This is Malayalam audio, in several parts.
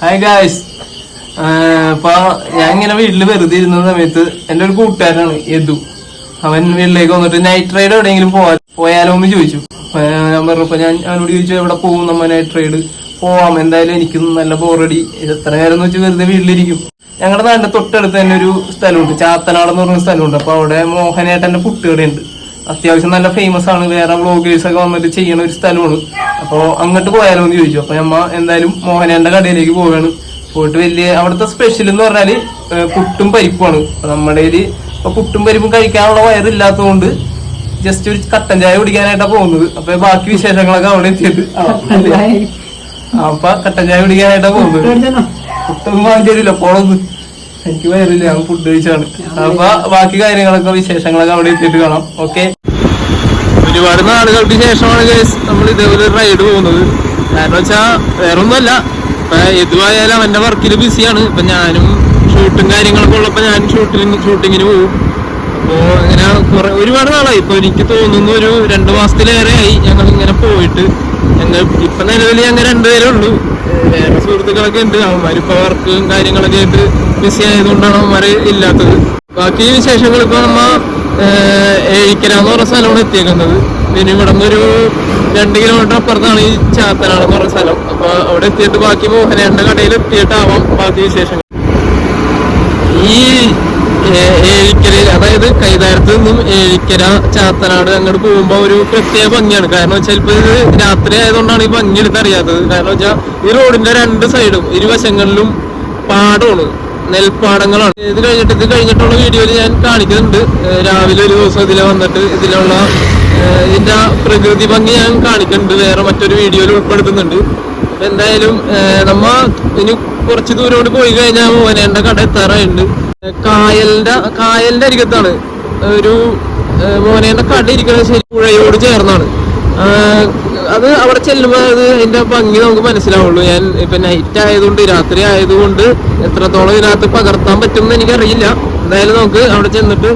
Hi guys. അപ്പൊ ഞാൻ ഇങ്ങനെ വീട്ടില് വെറുതെ ഇരുന്ന സമയത്ത് എന്റെ ഒരു കൂട്ടുകാരനാണ് യദു. അവൻ വീട്ടിലേക്ക് വന്നിട്ട് നൈറ്റ് റൈഡ് എവിടെയെങ്കിലും പോയാലോ എന്ന് ചോദിച്ചു. ഞാൻ പറഞ്ഞപ്പോ ഞാൻ അവനോട് ചോദിച്ചു എവിടെ പോകും നമ്മ നൈറ്റ് റൈഡ് പോവാം, എന്തായാലും എനിക്കും നല്ല ബോറടി, എത്ര നേരം എന്ന് വെച്ചാൽ വെറുതെ വീട്ടിലിരിക്കും. ഞങ്ങളുടെ നാടിന്റെ തൊട്ടടുത്ത് തന്നെ ഒരു സ്ഥലമുണ്ട്, ചാത്തനാട് എന്ന് പറഞ്ഞ സ്ഥലമുണ്ട്. അപ്പൊ അവിടെ മോഹനേട്ടന്റെ പുട്ടുകടയുണ്ട്. അത്യാവശ്യം നല്ല ഫേമസ് ആണ്, വേറെ വ്ളോഗേഴ്സ് ഒക്കെ വന്നിട്ട് ചെയ്യണ ഒരു സ്ഥലമാണ്. അപ്പൊ അങ്ങോട്ട് പോയാലോ എന്ന് ചോദിച്ചു. അപ്പൊ നമ്മ എന്തായാലും മോഹനേട്ടന്റെ കടയിലേക്ക് പോവുകയാണ്. പോയിട്ട് വലിയ അവിടുത്തെ സ്പെഷ്യൽ എന്ന് പറഞ്ഞാല് പുട്ടും പരിപ്പുമാണ്. അപ്പൊ നമ്മുടെ ഇപ്പൊ പുട്ടും പരിപ്പും കഴിക്കാനുള്ള വയറില്ലാത്തതുകൊണ്ട് ജസ്റ്റ് ഒരു കട്ടൻ ചായ കുടിക്കാനായിട്ടാണ് പോകുന്നത്. അപ്പൊ ബാക്കി വിശേഷങ്ങളൊക്കെ അവിടെ എത്തിയിട്ട് അപ്പൊ കട്ടൻ ചായ കുടിക്കാനായിട്ടാ പോകുന്നത്. പുട്ടൊന്നും വാങ്ങിച്ചില്ല, പോണത് എനിക്ക് വയറില്ല, ഞാൻ ഫുഡ് കഴിച്ചാണ്. അപ്പൊ ബാക്കി കാര്യങ്ങളൊക്കെ വിശേഷങ്ങളൊക്കെ അവിടെ എത്തിയിട്ട് കാണാം. ഓക്കെ. ഒരുപാട് നാളുകൾക്ക് ശേഷമാണ് നമ്മൾ ഇതേപോലെ റൈഡ് പോകുന്നത്. കാരണം വെച്ചാ വേറൊന്നുമല്ല, ഇപ്പൊ എതുവായാലും അവന്റെ വർക്കിൽ ബിസിയാണ്. ഇപ്പൊ ഞാനും ഷൂട്ടും കാര്യങ്ങളൊക്കെ ഉള്ളപ്പോ ഞാൻ ഷൂട്ടിങ്ങിന് പോകും. അപ്പോ അങ്ങനെ ഒരുപാട് നാളായി, ഇപ്പൊ എനിക്ക് തോന്നുന്നു ഒരു 2 മാസത്തിലേറെ ആയി ഞങ്ങൾ ഇങ്ങനെ പോയിട്ട്. ഞങ്ങൾ ഇപ്പൊ നിലവിൽ ഞങ്ങൾ 2 പേരേ ഉള്ളൂ. വേറെ സുഹൃത്തുക്കളൊക്കെ ഉണ്ട്, അവന്മാരിപ്പോ വർക്കും കാര്യങ്ങളൊക്കെ ആയിട്ട് ബിസി ആയതുകൊണ്ടാണ് അവന്മാര് ഇല്ലാത്തത്. ബാക്കി വിശേഷങ്ങൾ ഇപ്പൊ നമ്മ ഏഴിക്കര എന്ന് പറഞ്ഞ സ്ഥലമാണ് എത്തിയേക്കുന്നത്. പിന്നെ ഇവിടെ നിന്ന് ഒരു 2 കിലോമീറ്റർ അപ്പുറത്താണ് ഈ ചാത്തനാട് എന്ന് പറഞ്ഞ സ്ഥലം. അപ്പൊ അവിടെ എത്തിയിട്ട് ബാക്കി മോഹനേട്ടന്റെ കടയിൽ എത്തിയിട്ടാവാം ബാക്കി വിശേഷങ്ങൾ. ഈ ഏഴിക്കര, അതായത് കൈതാരത്ത് നിന്നും ഏഴിക്കര ചാത്തനാട് അങ്ങോട്ട് പോകുമ്പോ ഒരു പ്രത്യേക ഭംഗിയാണ്. കാരണം വെച്ചാൽ ഇപ്പൊ ഇത് രാത്രി ആയതുകൊണ്ടാണ് ഈ ഭംഗി എടുത്ത് അറിയാത്തത്. കാരണം വെച്ചാൽ ഈ റോഡിന്റെ 2 സൈഡും ഇരുവശങ്ങളിലും പാടമാണ്, നെൽപ്പാടങ്ങളാണ്. ഇത് കഴിഞ്ഞിട്ടുള്ള വീഡിയോയിൽ ഞാൻ കാണിക്കുന്നുണ്ട്. രാവിലെ ഒരു ദിവസം ഇതിലെ വന്നിട്ട് ഇതിലുള്ള ഇതിന്റെ പ്രകൃതി ഭംഗി ഞാൻ കാണിക്കുന്നുണ്ട്, വേറെ മറ്റൊരു വീഡിയോയിൽ ഉൾപ്പെടുത്തുന്നുണ്ട്. അപ്പൊ എന്തായാലും നമ്മ ഇനി കുറച്ച് ദൂരം കൊണ്ട് പോയി കഴിഞ്ഞാൽ മോഹനേട്ടന്റെ കട എത്താറായിട്ടുണ്ട്. കായലിന്റെ അരികത്താണ് ഒരു മോഹനേട്ടന്റെ കട ഇരിക്കുന്നത്. ശരി, പുഴയോട് ചേർന്നാണ്. അത് അവിടെ ചെല്ലുമ്പോൾ അതിന്റെ ഭംഗി നമുക്ക് മനസ്സിലാവുള്ളൂ. ഞാൻ ഇപ്പൊ നൈറ്റ് ആയതുകൊണ്ട്, രാത്രി ആയതുകൊണ്ട് എത്രത്തോളം ഇതിനകത്ത് പകർത്താൻ പറ്റുമെന്ന് എനിക്കറിയില്ല. എന്തായാലും നമുക്ക് അവിടെ ചെന്നിട്ട്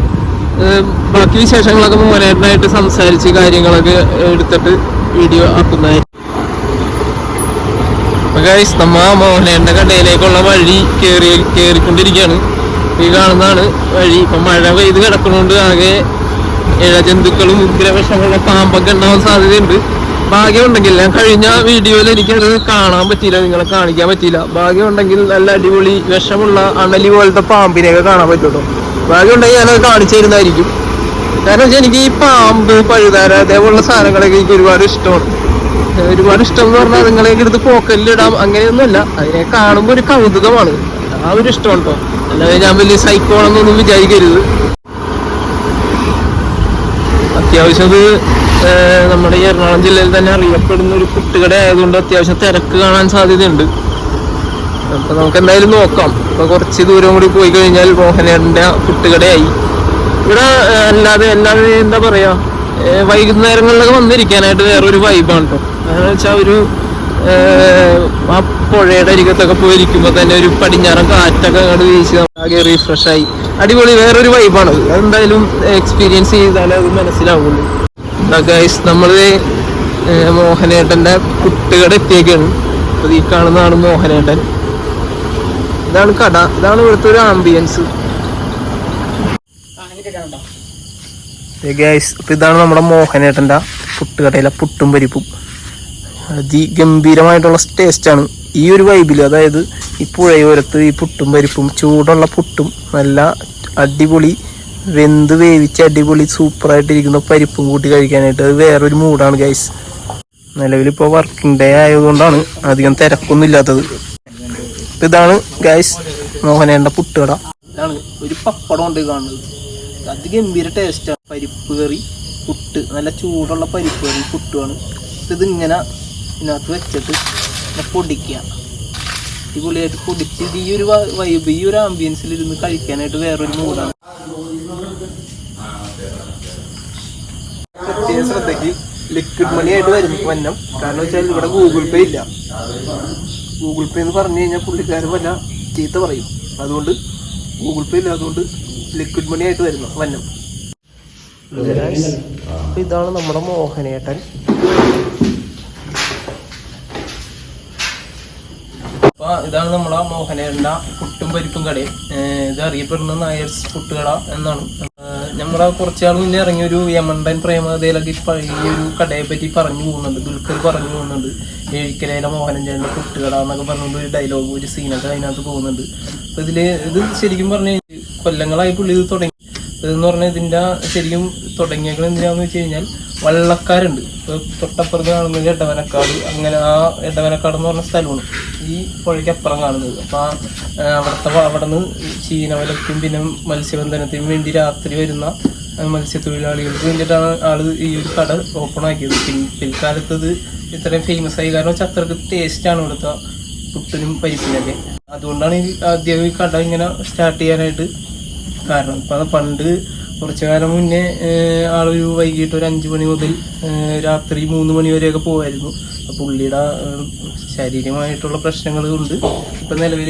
ബാക്കി വിശേഷങ്ങളൊക്കെ മോഹനേട്ടനായിട്ട് സംസാരിച്ച് കാര്യങ്ങളൊക്കെ എടുത്തിട്ട് വീഡിയോ ആക്കുന്നതായിരിക്കും. ഗൈസ്, നമ്മ മോഹനേട്ടന്റെ കടയിലേക്കുള്ള വഴി കേറിക്കൊണ്ടിരിക്കുകയാണ്. ഈ കാണുന്നതാണ് വഴി. ഇപ്പൊ മഴ പെയ്ത് കിടക്കുന്നതുകൊണ്ട് ആകെ ഇഴജന്തുക്കളും ഉഗ്രവിഷമുള്ള പാമ്പൊക്കെ ഉണ്ടാവാൻ സാധ്യതയുണ്ട്. ഭാഗ്യമുണ്ടെങ്കിൽ, ഞാൻ കഴിഞ്ഞ വീഡിയോയിൽ എനിക്കത് കാണാൻ പറ്റിയില്ല, നിങ്ങളെ കാണിക്കാൻ പറ്റിയില്ല. ഭാഗ്യമുണ്ടെങ്കിൽ നല്ല അടിപൊളി വിഷമുള്ള അണലി പോലത്തെ പാമ്പിനെയൊക്കെ കാണാൻ പറ്റുള്ളൂ. ഭാഗ്യമുണ്ടെങ്കിൽ ഞാനത് കാണിച്ചു തരുന്നതായിരിക്കും. കാരണം വെച്ചാൽ എനിക്ക് ഈ പാമ്പ്, പഴുതാര, അതേപോലുള്ള സാധനങ്ങളൊക്കെ എനിക്ക് ഒരുപാട് ഇഷ്ടമാണ്. ഒരുപാട് ഇഷ്ടം എന്ന് പറഞ്ഞാൽ നിങ്ങളെയൊക്കെ എടുത്ത് പോക്കലിലിടാം അങ്ങനെയൊന്നുമല്ല, അതിനെ കാണുമ്പോൾ ഒരു കൗതുകമാണ്, ആ ഒരു ഇഷ്ടമാണ് കേട്ടോ. അല്ലാതെ ഞാൻ വലിയ സൈക്കോണെന്നൊന്നും വിചാരിക്കരുത്. അത്യാവശ്യം അത് നമ്മുടെ ഈ എറണാകുളം ജില്ലയിൽ തന്നെ അറിയപ്പെടുന്ന ഒരു പുട്ടുകട ആയതുകൊണ്ട് അത്യാവശ്യം തിരക്ക് കാണാൻ സാധ്യതയുണ്ട്. അപ്പൊ നമുക്ക് എന്തായാലും നോക്കാം. അപ്പൊ കുറച്ച് ദൂരം കൂടി പോയി കഴിഞ്ഞാൽ മോഹനേട്ടന്റെ പുട്ടുകടയായി. ഇവിടെ അല്ലാതെ എന്താ പറയാ, വൈകുന്നേരങ്ങളിലൊക്കെ വന്നിരിക്കാനായിട്ട് വേറൊരു വൈബാണ് കേട്ടോ. എന്ന് വെച്ചാൽ ഒരു ആ പുഴയുടെ അരികത്തൊക്കെ പോയിരിക്കുമ്പോൾ തന്നെ ഒരു പടിഞ്ഞാറൻ കാറ്റൊക്കെ അങ്ങോട്ട് വീശി ആകെ റീഫ്രഷ് ആയി അടിപൊളി വേറൊരു വൈബാണ്. എന്തായാലും എക്സ്പീരിയൻസ് ചെയ്താലേ അത് മനസ്സിലാവുള്ളൂ. ഗൈസ്, നമ്മള് മോഹനേട്ടന്റെ പുട്ടുകട എത്തിയേക്കാണ്. അപ്പൊ ഈ കാണുന്നതാണ് മോഹനേട്ടൻ. ഇതാണ് കട, ഇതാണ് ഇവിടുത്തെ ഒരു ആംബിയൻസ്. ഗൈസ്, അപ്പൊ ഇതാണ് നമ്മുടെ മോഹനേട്ടന്റെ പുട്ടുകടയിലെ പുട്ടും പരിപ്പും. അതിഗംഭീരമായിട്ടുള്ള ടേസ്റ്റാണ് ഈ ഒരു വൈബിൽ. അതായത് ഈ പുഴയോരത്ത് ഈ പുട്ടും പരിപ്പും, ചൂടുള്ള പുട്ടും നല്ല അടിപൊളി വെന്ത് വേവിച്ച് അടിപൊളി സൂപ്പറായിട്ടിരിക്കുന്ന പരിപ്പും കൂട്ടി കഴിക്കാനായിട്ട് അത് വേറൊരു മൂഡാണ് ഗൈസ്. നിലവിലിപ്പോൾ വർക്കിംഗ് ഡേ ആയതുകൊണ്ടാണ് അധികം തിരക്കൊന്നും ഇല്ലാത്തത്. ഇതാണ് ഗൈസ് മോഹനേട്ടന്റെ പുട്ടുകട. ഇതാണ് ഒരു പപ്പടം ഉണ്ട് കാണുന്നത്. അതിഗംഭീര ടേസ്റ്റാണ്. പരിപ്പ് കറി, പുട്ട്, നല്ല ചൂടുള്ള പരിപ്പ് കറി പുട്ടുമാണ്. ഇതിങ്ങനെ ഇതിനകത്ത് വെച്ചിട്ട് പൊടിക്കുക, അടിപൊളിയായിട്ട് പൊടിച്ച് ഈ ഒരു വൈബ്, ഈ ഒരു ആംബിയൻസിൽ ഇരുന്ന് കഴിക്കാനായിട്ട് വേറൊരു മൂഡാണ്. പ്രത്യേക ശ്രദ്ധയ്ക്ക് ലിക്വിഡ് മണി ആയിട്ട് വന്നം. കാരണം വെച്ചാൽ ഇവിടെ ഗൂഗിൾ പേ ഇല്ല. ഗൂഗിൾ പേ എന്ന് പറഞ്ഞു കഴിഞ്ഞാൽ പുള്ളിക്കാരൻ വല്ല ചീത്ത പറയും. അതുകൊണ്ട് ഗൂഗിൾ പേ ഇല്ല, അതുകൊണ്ട് ലിക്വിഡ് മണി ആയിട്ട് വന്നം. ഇതാണ് നമ്മുടെ മോഹനേട്ടൻ. ഇതാണ് നമ്മളെ മോഹനേട്ടൻ്റെ പുട്ടും പരിപ്പും കടയും. ഇത് അറിയപ്പെടുന്ന നായർസ് പുട്ടുകട എന്നാണ്. നമ്മളെ കുറച്ചാൾ മുന്നേ ഇറങ്ങിയ ഒരു യമണ്ടൻ പ്രേമകഥയിലൊക്കെ ഈ ഒരു കടയെ പറ്റി പറഞ്ഞു പോകുന്നുണ്ട്. ദുൽഖർ പറഞ്ഞു പോകുന്നുണ്ട്, ഏഴിക്കരയിലെ മോഹനൻ ചേട്ടൻ്റെ പുട്ടുകട എന്നൊക്കെ പറഞ്ഞുകൊണ്ട് ഒരു ഡയലോഗ്, ഒരു സീനൊക്കെ അതിനകത്ത് പോകുന്നുണ്ട്. അപ്പൊ ഇത് ശരിക്കും പറഞ്ഞ കൊല്ലങ്ങളായി പുള്ളി ഇത് തുടങ്ങി. ഇതെന്ന് പറഞ്ഞാൽ ഇതിന്റെ ശരിക്കും തുടങ്ങിയേക്കുന്നത് എന്തിനാന്ന് വെച്ച് കഴിഞ്ഞാൽ വള്ളക്കാരുണ്ട്. ഇപ്പൊ തൊട്ടപ്പുറത്ത് കാണുന്നത് എടവനക്കാട്, അങ്ങനെ ആ എടവനക്കാട് എന്ന് പറഞ്ഞ സ്ഥലമാണ് ഈ പുഴയ്ക്ക് അപ്പുറം കാണുന്നത്. അപ്പൊ അവിടെ നിന്ന് ചീനവലയ്ക്കും പിന്നെ മത്സ്യബന്ധനത്തിനും വേണ്ടി രാത്രി വരുന്ന മത്സ്യത്തൊഴിലാളികൾക്ക് വേണ്ടിയിട്ടാണ് ആള് ഈ ഒരു കട ഓപ്പൺ ആക്കിയത്. പിൽക്കാലത്ത് ഇത് ഇത്രയും ഫേമസ് ആയി. കാരണം വെച്ചാൽ അത്രക്ക് ടേസ്റ്റാണ് ഇവിടുത്തെ പുട്ടിനും പരിപ്പിനൊക്കെ. അതുകൊണ്ടാണ് ആദ്യം ഈ കട ഇങ്ങനെ സ്റ്റാർട്ട് ചെയ്യാനായിട്ട് കാരണം. ഇപ്പം പണ്ട് കുറച്ചു കാലം മുന്നേ ആളൊരു വൈകിട്ട് ഒരു 5 മണി മുതൽ രാത്രി 3 മണി വരെയൊക്കെ പോകുമായിരുന്നു. അപ്പം പുള്ളിയുടെ ശാരീരികമായിട്ടുള്ള പ്രശ്നങ്ങൾ കൊണ്ട് ഇപ്പം നിലവിൽ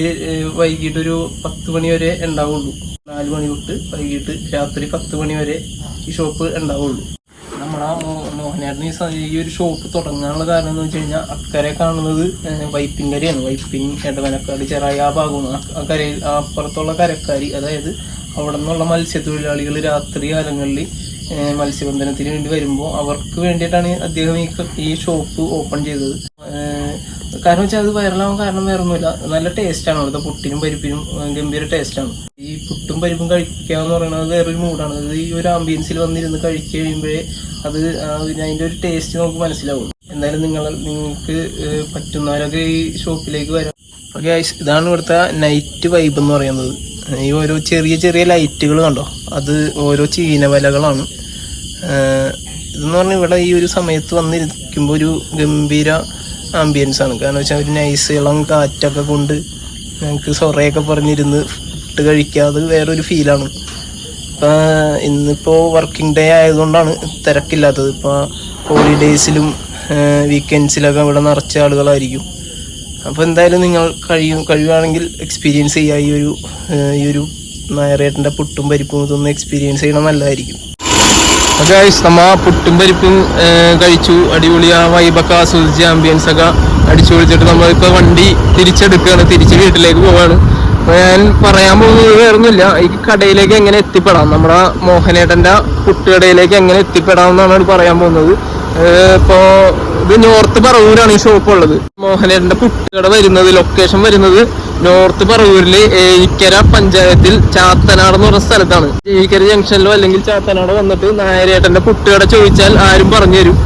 വൈകിട്ട് ഒരു 10 മണി വരെ ഉണ്ടാവുള്ളൂ. 4 മണി തൊട്ട് വൈകിട്ട് രാത്രി 10 മണി വരെ ഈ ഷോപ്പ് ഉണ്ടാവുള്ളൂ. നമ്മളാ മോഹനേട്ടന് ഈ ഒരു ഷോപ്പ് തുടങ്ങാനുള്ള കാരണം എന്ന് വെച്ച് കഴിഞ്ഞാൽ അക്കരെ കാണുന്നത് വൈപ്പിൻകരയാണ്. വൈപ്പിൻ, എടവനക്കാട്, ചെറായി ആ ഭാഗമാണ്. ആ കരയിൽ അപ്പുറത്തുള്ള കരക്കാരി, അതായത് അവിടെ നിന്നുള്ള മത്സ്യത്തൊഴിലാളികൾ രാത്രി കാലങ്ങളിൽ മത്സ്യബന്ധനത്തിന് വേണ്ടി വരുമ്പോൾ അവർക്ക് വേണ്ടിയിട്ടാണ് അദ്ദേഹം ഈ ഷോപ്പ് ഓപ്പൺ ചെയ്തത്. കാരണം വെച്ചാൽ അത് വൈറലാവാൻ കാരണം വേറെ ഒന്നുമില്ല, നല്ല ടേസ്റ്റാണ്. അവിടുത്തെ പുട്ടിനും പരിപ്പിനും ഗംഭീര ടേസ്റ്റാണ്. ഈ പുട്ടും പരിപ്പും കഴിക്കുക എന്ന് പറയുന്നത് വേറൊരു മൂഡാണ്. അത് ഈ ഒരു ആംബിയൻസിൽ വന്നിരുന്ന് കഴിച്ച് കഴിയുമ്പോഴേ അത് അതിൻ്റെ ഒരു ടേസ്റ്റ് നമുക്ക് മനസ്സിലാവും. എന്തായാലും നിങ്ങൾക്ക് പറ്റുന്നവരൊക്കെ ഈ ഷോപ്പിലേക്ക് വരാം. ഓക്കെ, ഇതാണ് ഇവിടുത്തെ നൈറ്റ് വൈബ് എന്ന് പറയുന്നത്. ഈ ഓരോ ചെറിയ ചെറിയ ലൈറ്റുകൾ കണ്ടോ, അത് ഓരോ ചീനവലകളാണ്. ഇതെന്ന് പറഞ്ഞാൽ ഇവിടെ ഈ ഒരു സമയത്ത് വന്നിരിക്കുമ്പോൾ ഒരു ഗംഭീര ആംബിയൻസ് ആണ്. കാരണം വെച്ചാൽ ഒരു നൈസ് ഇളം കാറ്റൊക്കെ കൊണ്ട് ഞങ്ങൾക്ക് സൊറയൊക്കെ പറഞ്ഞിരുന്ന് ഫുഡ് കഴിക്കാതെ വേറൊരു ഫീലാണ്. ഇപ്പം ഇന്നിപ്പോൾ വർക്കിംഗ് ഡേ ആയതുകൊണ്ടാണ് തിരക്കില്ലാത്തത്. ഇപ്പോൾ ഹോളിഡേയ്സിലും വീക്കെൻഡ്സിലൊക്കെ ഇവിടെ നിറച്ച ആളുകളായിരിക്കും. അപ്പോൾ എന്തായാലും നിങ്ങൾ കഴിയുകയാണെങ്കിൽ എക്സ്പീരിയൻസ് ചെയ്യുക. ഈ ഒരു നായരേട്ടൻ്റെ പുട്ടും പരിപ്പും ഇതൊന്ന് എക്സ്പീരിയൻസ് ചെയ്യണം, നല്ലതായിരിക്കും. ഓക്കെ, നമ്മ പുട്ടും പരിപ്പും കഴിച്ചു, അടിപൊളി ആ വൈബൊക്കെ ആസ്വദിച്ച് ആംബിയൻസ് ഒക്കെ അടിച്ചു പൊളിച്ചിട്ട് നമ്മളിപ്പോൾ വണ്ടി തിരിച്ചെടുക്കുകയാണ്, തിരിച്ച് വീട്ടിലേക്ക് പോവാണ്. അപ്പോൾ ഞാൻ പറയാൻ പോകുന്നത് വേറൊന്നുമില്ല, ഈ കടയിലേക്ക് എങ്ങനെ എത്തിപ്പെടാം, നമ്മുടെ മോഹനേട്ടൻ്റെ പുട്ടുകടയിലേക്ക് എങ്ങനെ എത്തിപ്പെടാം എന്നാണ് പറയാൻ പോകുന്നത്. ഇപ്പോൾ ഇത് നോർത്ത് പറവൂരാണ് ഈ ഷോപ്പ് ഉള്ളത്. മോഹനേട്ടൻ്റെ പുട്ടുകട വരുന്നത്, ലൊക്കേഷൻ വരുന്നത് നോർത്ത് പറവൂരില് ഏഴിക്കര പഞ്ചായത്തിൽ ചാത്തനാട് എന്ന് പറഞ്ഞ സ്ഥലത്താണ്. ഏഴിക്കര ജംഗ്ഷനിലോ അല്ലെങ്കിൽ ചാത്തനാടോ വന്നിട്ട് നായരേട്ടൻ്റെ പുട്ടുകട ചോദിച്ചാൽ ആരും പറഞ്ഞു തരും.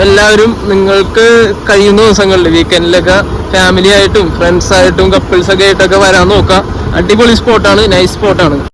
എല്ലാവരും നിങ്ങൾക്ക് കഴിയുന്ന ദിവസങ്ങളിൽ വീക്കെൻഡിലൊക്കെ ഫാമിലി ആയിട്ടും ഫ്രണ്ട്സ് ആയിട്ടും കപ്പിൾസൊക്കെ ആയിട്ടൊക്കെ വരാൻ നോക്കാം. അടിപൊളി സ്പോട്ടാണ്, നൈസ് സ്പോട്ടാണ്.